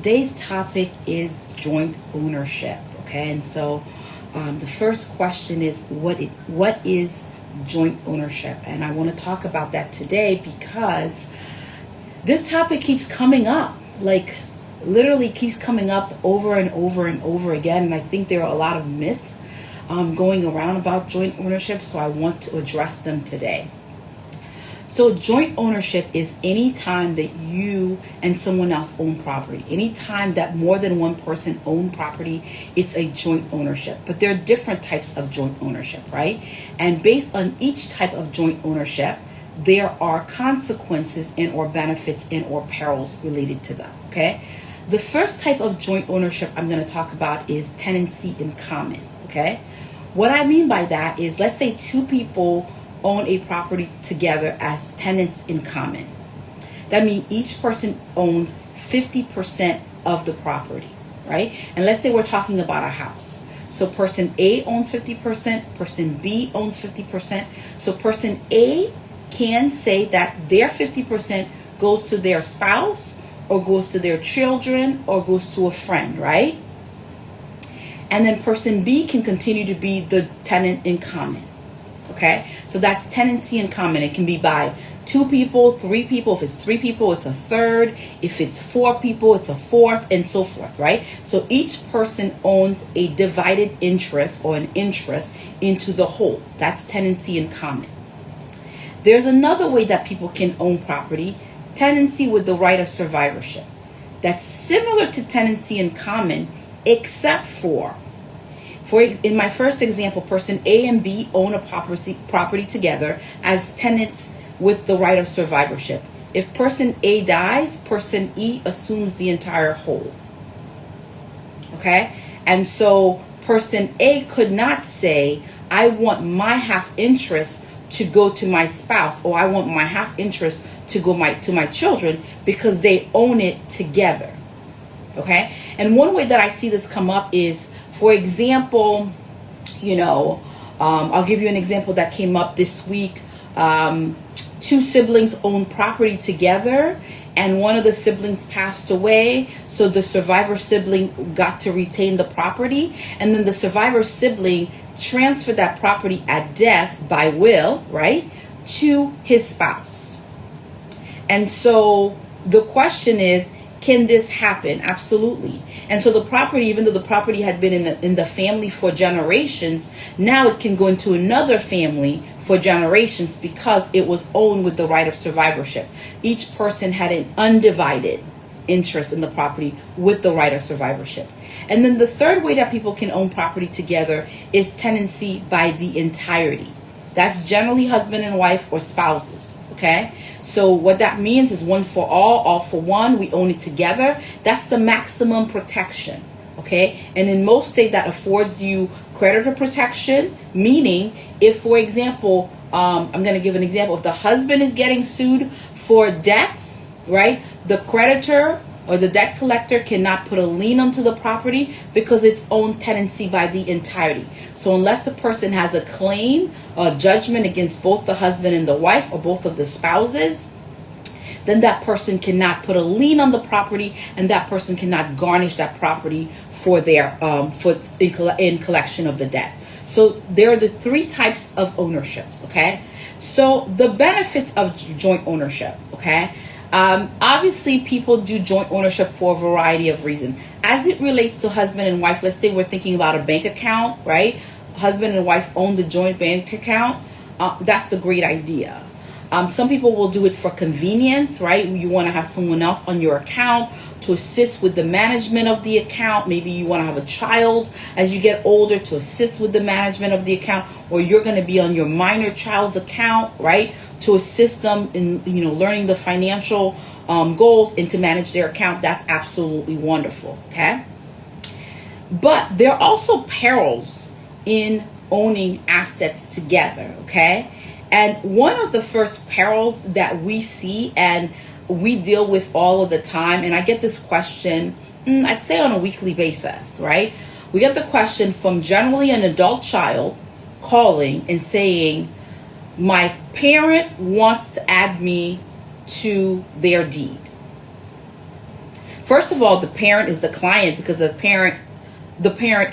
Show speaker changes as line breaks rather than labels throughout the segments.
today's topic is joint ownership. Okay, and so the first question is what is joint ownership? And I want to talk about that today because this topic keeps coming up, like literally keeps coming up over and over and over again. And I think there are a lot of myths going around about joint ownership, so I want to address them today. So joint ownership is any time that you and someone else own property. Any time that more than one person own property, it's a joint ownership. But there are different types of joint ownership, right? And based on each type of joint ownership, there are consequences and or benefits and or perils related to them, okay? The first type of joint ownership I'm going to talk about is tenancy in common, okay? What I mean by that is, let's say two people own a property together as tenants in common. That means each person owns 50% of the property, right? And let's say we're talking about a house. So person A owns 50%, person B owns 50%. So person A can say that their 50% goes to their spouse or goes to their children or goes to a friend, right? And then person B can continue to be the tenant in common. Okay, so that's tenancy in common. It can be by 2 people, 3 people. If it's 3 people, it's a third. If it's 4 people, it's a fourth, and so forth, right? So each person owns a divided interest or an interest into the whole. That's tenancy in common. There's another way that people can own property, tenancy with the right of survivorship. That's similar to tenancy in common, except for in my first example, person A and B own a property together as tenants with the right of survivorship. If person A dies, person E assumes the entire whole. Okay? And so person A could not say, I want my half interest to go to my spouse, or I want my half interest to go to my children, because they own it together. Okay? And one way that I see this come up is, for example, I'll give you an example that came up this week. 2 siblings own property together, and one of the siblings passed away, so the survivor sibling got to retain the property, and then the survivor sibling transferred that property at death by will, right, to his spouse. And so the question is, can this happen? Absolutely. And so the property, even though the property had been in the family for generations, now it can go into another family for generations because it was owned with the right of survivorship. Each person had an undivided interest in the property with the right of survivorship. And then the third way that people can own property together is tenancy by the entirety. That's generally husband and wife or spouses. Okay, so what that means is one for all for one. We own it together. That's the maximum protection. Okay, and in most states that affords you creditor protection, meaning if, for example, I'm going to give an example. If the husband is getting sued for debts, right, the creditor or the debt collector cannot put a lien onto the property because it's owned tenancy by the entirety. So unless the person has a claim or judgment against both the husband and the wife or both of the spouses, then that person cannot put a lien on the property, and that person cannot garnish that property for their in collection of the debt. So there are the 3 types of ownerships. Okay, so the benefits of joint ownership. Okay. Obviously, people do joint ownership for a variety of reasons. As it relates to husband and wife, let's say we're thinking about a bank account, right? Husband and wife own the joint bank account. That's a great idea. Some people will do it for convenience, right? You want to have someone else on your account to assist with the management of the account. Maybe you want to have a child as you get older to assist with the management of the account, or you're going to be on your minor child's account, right, to assist them in learning the financial goals and to manage their account. That's absolutely wonderful. Okay, but there are also perils in owning assets together. Okay, and one of the first perils that we see and we deal with all of the time, and I get this question, I'd say on a weekly basis, right? We get the question from generally an adult child calling and saying, my parent wants to add me to their deed. First of all, the parent is the client because the parent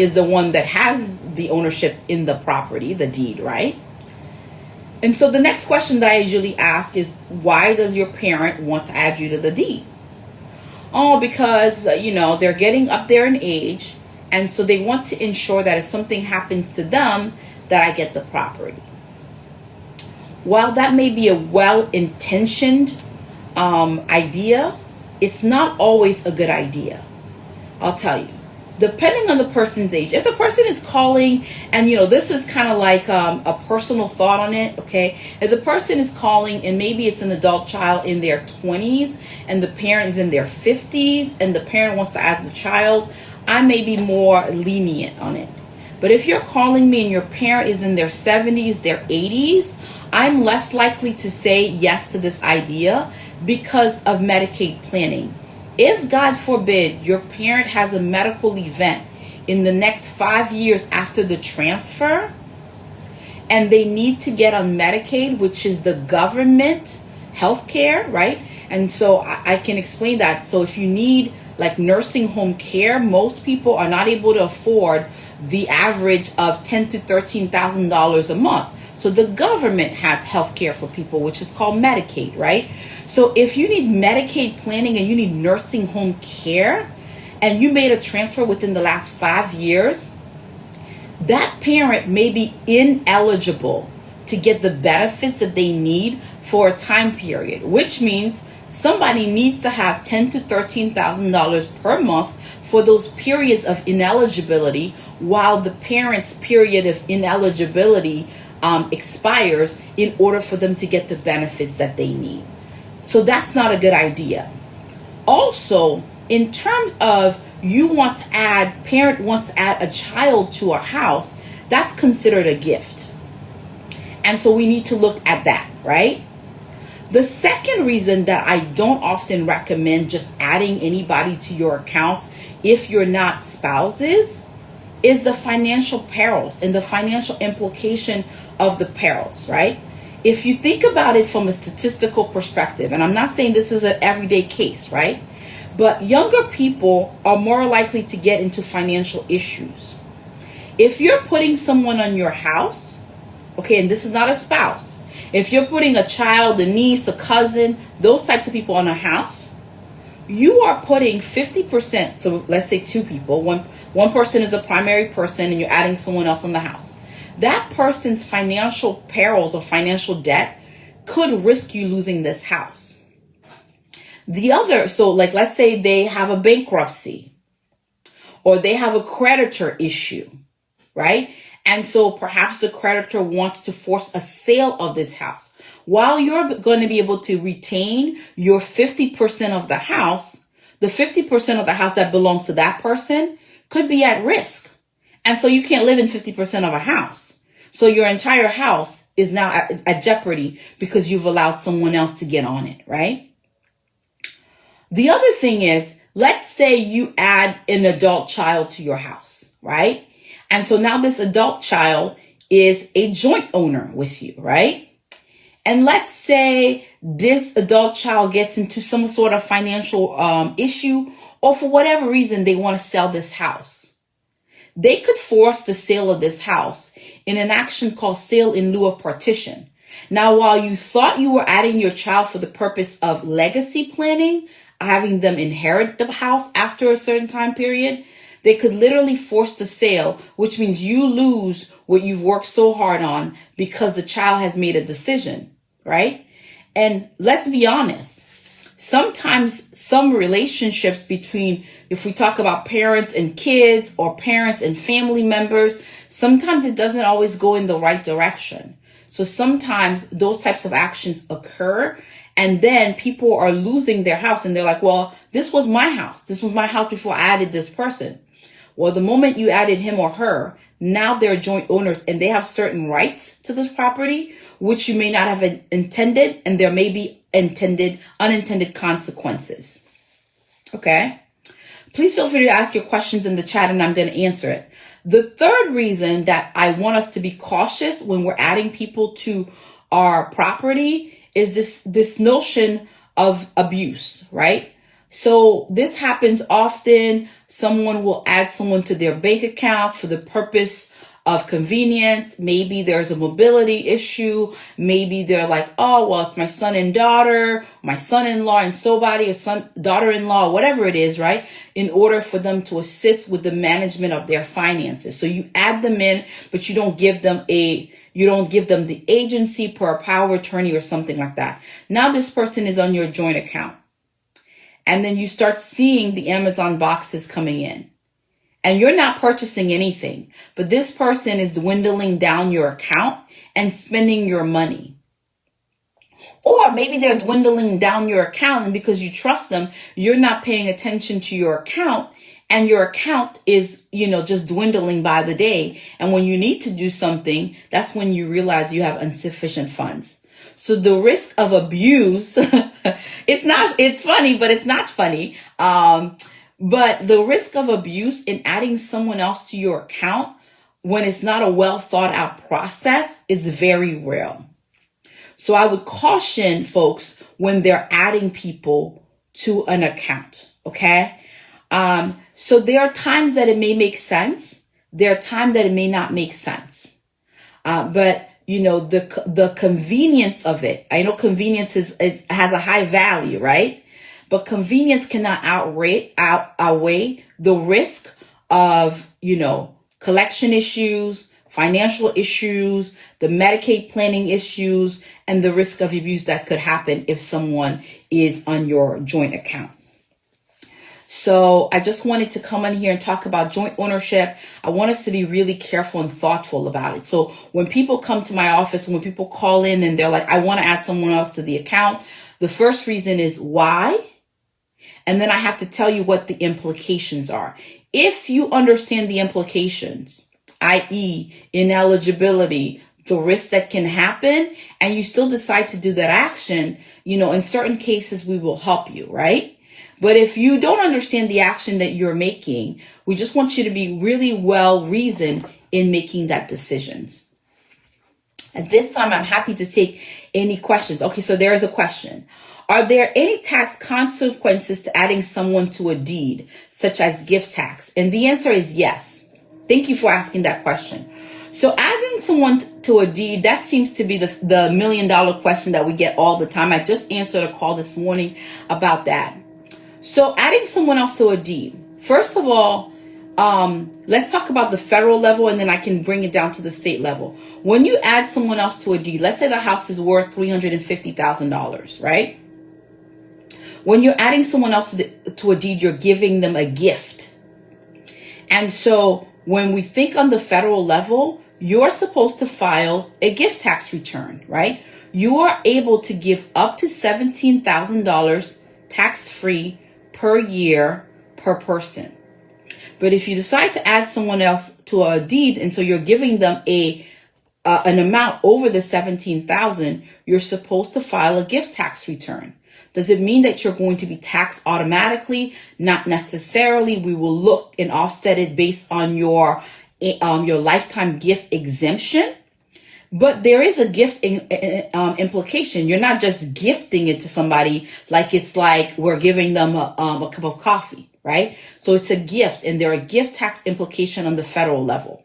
is the one that has the ownership in the property, the deed, right? And so the next question that I usually ask is, why does your parent want to add you to the deed? Oh, because, they're getting up there in age. And so they want to ensure that if something happens to them, that I get the property. While that may be a well-intentioned idea, it's not always a good idea. I'll tell you. Depending on the person's age, if the person is calling and this is kind of like a personal thought on it, okay, if the person is calling and maybe it's an adult child in their 20s and the parent is in their 50s and the parent wants to add the child, I may be more lenient on it. But if you're calling me and your parent is in their 70s, their 80s, I'm less likely to say yes to this idea because of Medicaid planning. If, God forbid, your parent has a medical event in the next 5 years after the transfer, and they need to get on Medicaid, which is the government health care, right? And so I can explain that. So if you need like nursing home care, most people are not able to afford the average of $10,000 to $13,000 a month. So the government has health care for people, which is called Medicaid, right? So if you need Medicaid planning and you need nursing home care and you made a transfer within the last 5 years, that parent may be ineligible to get the benefits that they need for a time period, which means somebody needs to have $10,000 to $13,000 per month for those periods of ineligibility while the parent's period of ineligibility expires in order for them to get the benefits that they need. So that's not a good idea. Also, in terms of parent wants to add a child to a house, that's considered a gift. And so we need to look at that, right? The second reason that I don't often recommend just adding anybody to your accounts if you're not spouses is the financial perils and the financial implication of the perils, right? If you think about it from a statistical perspective, and I'm not saying this is an everyday case, right? But younger people are more likely to get into financial issues. If you're putting someone on your house, okay, and this is not a spouse, if you're putting a child, a niece, a cousin, those types of people on a house, you are putting 50%, so let's say two people, one person is a primary person and you're adding someone else on the house. That person's financial perils or financial debt could risk you losing this house. The other, so like let's say they have a bankruptcy or they have a creditor issue, right? And so perhaps the creditor wants to force a sale of this house. While you're going to be able to retain your 50% of the house, the 50% of the house that belongs to that person could be at risk. And so you can't live in 50% of a house. So your entire house is now at jeopardy because you've allowed someone else to get on it, right? The other thing is, let's say you add an adult child to your house, right? And so now this adult child is a joint owner with you, right? And let's say this adult child gets into some sort of financial issue, or for whatever reason, they want to sell this house. They could force the sale of this house in an action called sale in lieu of partition. Now, while you thought you were adding your child for the purpose of legacy planning, having them inherit the house after a certain time period, they could literally force the sale, which means you lose what you've worked so hard on because the child has made a decision, right? And let's be honest, sometimes some relationships between, if we talk about parents and kids or parents and family members, sometimes it doesn't always go in the right direction. So sometimes those types of actions occur and then people are losing their house and they're like, well, this was my house. This was my house before I added this person. Well, the moment you added him or her, now they're joint owners and they have certain rights to this property, which you may not have intended, and there may be unintended consequences. Okay? Please feel free to ask your questions in the chat and I'm going to answer it. The third reason that I want us to be cautious when we're adding people to our property is this notion of abuse, right? So this happens often. Someone will add someone to their bank account for the purpose of convenience. Maybe there's a mobility issue. Maybe they're like, oh, well, it's my son and daughter, my son-in-law and somebody, or daughter-in-law, whatever it is, right? In order for them to assist with the management of their finances. So you add them in, but you don't give them the agency per power of attorney or something like that. Now this person is on your joint account. And then you start seeing the Amazon boxes coming in. And you're not purchasing anything, but this person is dwindling down your account and spending your money. Or maybe they're dwindling down your account, and because you trust them, you're not paying attention to your account, and your account is, just dwindling by the day. And when you need to do something, that's when you realize you have insufficient funds. So the risk of abuse, it's funny, but it's not funny. But the risk of abuse in adding someone else to your account when it's not a well thought out process is very real. So I would caution folks when they're adding people to an account. Okay. So there are times that it may make sense. There are times that it may not make sense. But the convenience of it, I know convenience has a high value, right? But convenience cannot outweigh the risk of, collection issues, financial issues, the Medicaid planning issues, and the risk of abuse that could happen if someone is on your joint account. So I just wanted to come on here and talk about joint ownership. I want us to be really careful and thoughtful about it. So when people come to my office, when people call in and they're like, I want to add someone else to the account, the first reason is why? And then I have to tell you what the implications are. If you understand the implications, i.e. ineligibility, the risk that can happen, and you still decide to do that action, in certain cases, we will help you, right? But if you don't understand the action that you're making, we just want you to be really well reasoned in making that decisions. At this time, I'm happy to take any questions. Okay, so there is a question. Are there any tax consequences to adding someone to a deed, such as gift tax? And the answer is yes. Thank you for asking that question. So adding someone to a deed, that seems to be the $1,000,000 question that we get all the time. I just answered a call this morning about that. So adding someone else to a deed. First of all, let's talk about the federal level, and then I can bring it down to the state level. When you add someone else to a deed, let's say the house is worth $350,000, right? When you're adding someone else to a deed, you're giving them a gift. And so when we think on the federal level, you're supposed to file a gift tax return, right? You are able to give up to $17,000 tax-free per year per person. But if you decide to add someone else to a deed, and so you're giving them an amount over the $17,000, you're supposed to file a gift tax return. Does it mean that you're going to be taxed automatically? Not necessarily. We will look and offset it based on your lifetime gift exemption. But there is a gift implication. You're not just gifting it to somebody like it's like we're giving them a cup of coffee, right? So it's a gift, and there are gift tax implication on the federal level.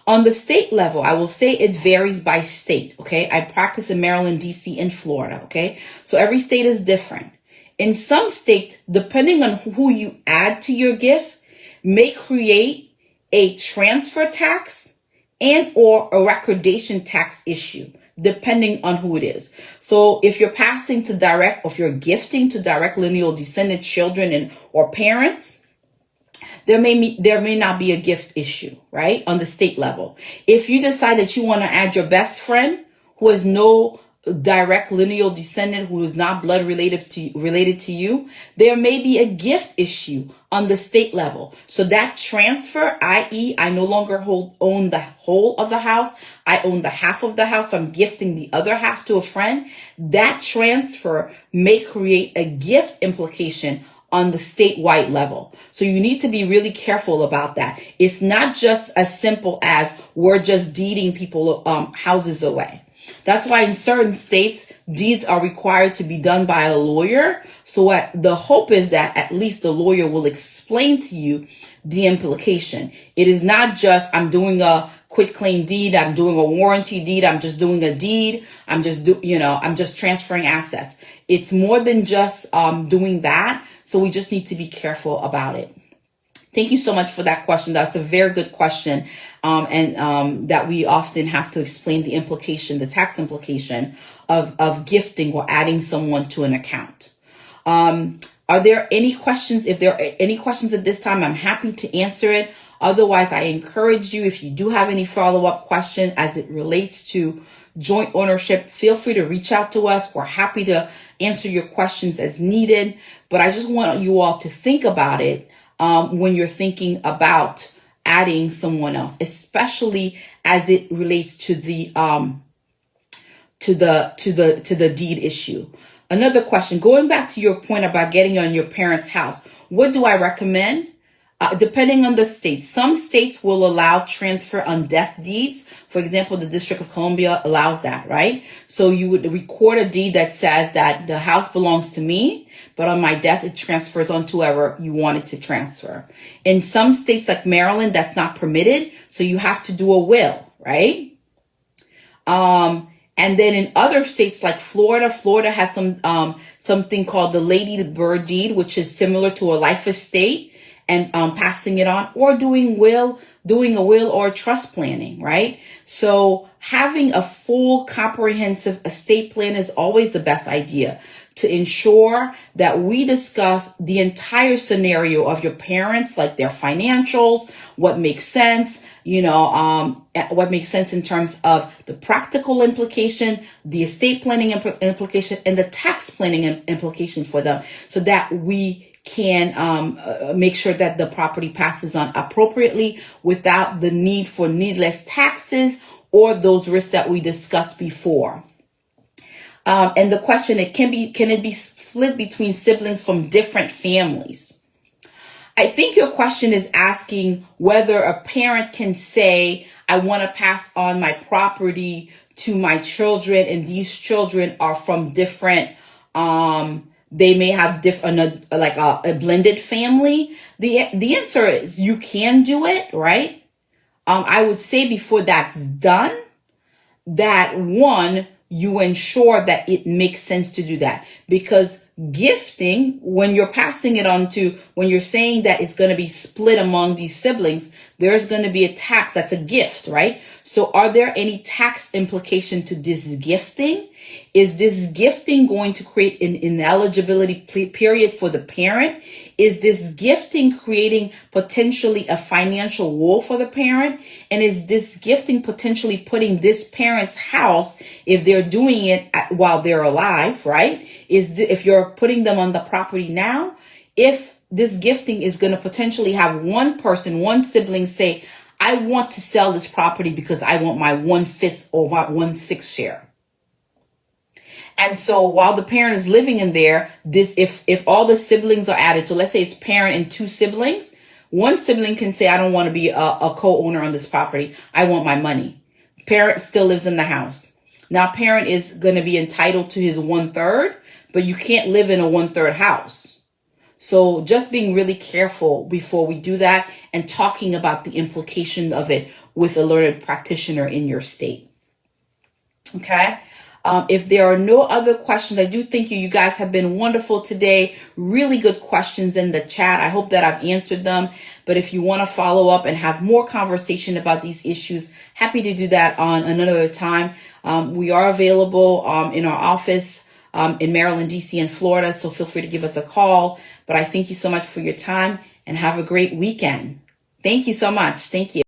On the state level, I will say it varies by state, okay? I practice in Maryland, DC, and Florida, okay? So every state is different. In some states, depending on who you add to your gift, may create a transfer tax and or a recordation tax issue, depending on who it is. So if you're passing to direct, or if you're gifting to direct lineal descendant children or parents, there may not be a gift issue, right? On the state level. If you decide that you want to add your best friend who has no direct lineal descendant, who is not blood related to you, there may be a gift issue on the state level. So that transfer, i.e. I no longer own the whole of the house, I own the half of the house, so I'm gifting the other half to a friend, that transfer may create a gift implication on the statewide level. So you need to be really careful about that. It's not just as simple as we're just deeding people houses away. That's why in certain states, deeds are required to be done by a lawyer. So what the hope is that at least the lawyer will explain to you the implication. It is not just, I'm doing a quit claim deed, I'm doing a warranty deed, I'm just doing a deed, I'm just transferring assets. It's more than just doing that. So we just need to be careful about it. Thank you so much for that question. That's a very good question. And that we often have to explain the implication, the tax implication of gifting or adding someone to an account. Are there any questions? If there are any questions at this time, I'm happy to answer it. Otherwise, I encourage you, if you do have any follow-up question as it relates to joint ownership, feel free to reach out to us. We're happy to answer your questions as needed. But I just want you all to think about it when you're thinking about adding someone else, especially as it relates to the deed issue. Another question, going back to your point about getting on your parents' house, what do I recommend? Depending on the state, some states will allow transfer on death deeds. For example, the District of Columbia allows that, right? So you would record a deed that says that the house belongs to me, but on my death, it transfers on to whoever you want it to transfer. In some states like Maryland, that's not permitted. So you have to do a will, right? And then in other states like Florida has something called the Lady Bird deed, which is similar to a life estate, and passing it on, or doing a will or trust planning, right? So having a full comprehensive estate plan is always the best idea to ensure that we discuss the entire scenario of your parents, like their financials, what makes sense, what makes sense in terms of the practical implication, the estate planning implication, and the tax planning implication for them, so that we can make sure that the property passes on appropriately without the need for needless taxes or those risks that we discussed before. And the question, can it be split between siblings from different families? I think your question is asking whether a parent can say, I want to pass on my property to my children, and these children are from different, they may have different, like a blended family. The answer is you can do it, right? I would say before that's done, that one, you ensure that it makes sense to do that, because gifting, when you're passing it on to, when you're saying that it's going to be split among these siblings, there's going to be a tax. That's a gift, right? So are there any tax implication to this gifting? Is this gifting going to create an ineligibility period for the parent? Is this gifting creating potentially a financial woe for the parent? And is this gifting potentially putting this parent's house, if they're doing it while they're alive, right? If you're putting them on the property now, if this gifting is going to potentially have one person, one sibling say, I want to sell this property because I want my 1/5 or my 1/6 share. And so while the parent is living in there, if all the siblings are added, so let's say it's parent and two siblings, one sibling can say, I don't want to be a co-owner on this property. I want my money. Parent still lives in the house. Now parent is going to be entitled to his 1/3, but you can't live in a 1/3 house. So just being really careful before we do that, and talking about the implication of it with a learned practitioner in your state. Okay. If there are no other questions, I do think you guys have been wonderful today. Really good questions in the chat. I hope that I've answered them. But if you want to follow up and have more conversation about these issues, happy to do that on another time. We are available in our office in Maryland, DC, and Florida. So feel free to give us a call. But I thank you so much for your time, and have a great weekend. Thank you so much. Thank you.